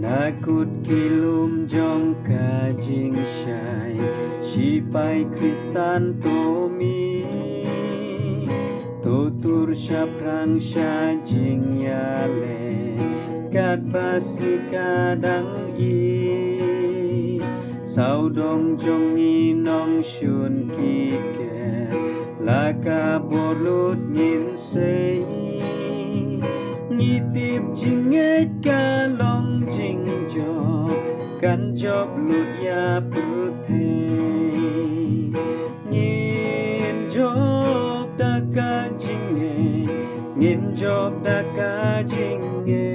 Nakut kilum jong kajing syai Sipai kristan tomi Tutur syaprang syajing yale Kat basi kadang i Saudong jong inong syun kike Laka bolut ngin sei Ngitip jinget kalong jing job Kan job lut ya putih Ngin job daka jinge Ngin job daka jinge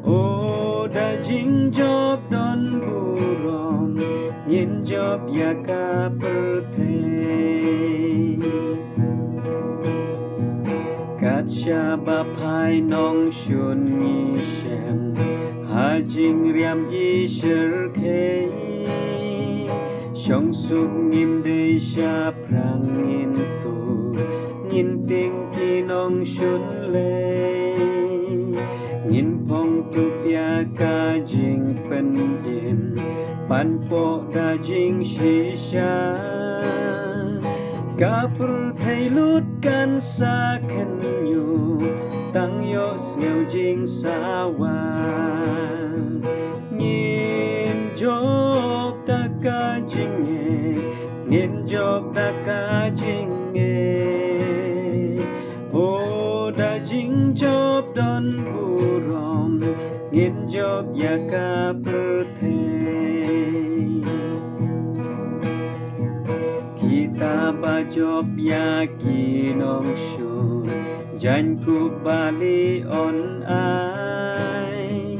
Oh da jing job don burong Ngin job ya ka putih Kat syaba pai nong syun ngi shem Ha jing riam yi shir kei Shong suk ngim dey sya prang ngin tu Ngin ting ki nong syun lei Ngin pong tup ya ka jing pen yin Pan po da jing shi sha Kapur thay lut kan sa khen nyu Tăng yo nghèo jing sa wa Nhìn job ta ka jing nghe Nhìn job ta ka jing nghe Oh da jing job don burom Nhìn job ya ka per thay Kita bajob ya kinong syun Jan ku bali on ai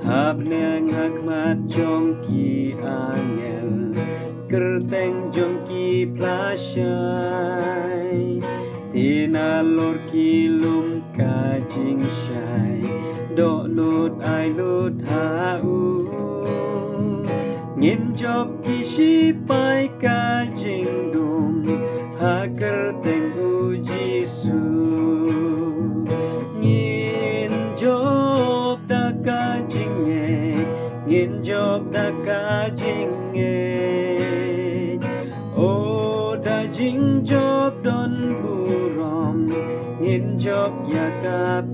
Hab neng hakmat jong ki angel Kerteng jong ki plasyai Tina lor ki lum kajing syai Dok lut ai lut hau Ngin job ki sipai ka jing dum Ha kerteng uji su Ngin job da ka jing e Ngin job da ka jing e Oh da jing job don burom Ngin job ya ka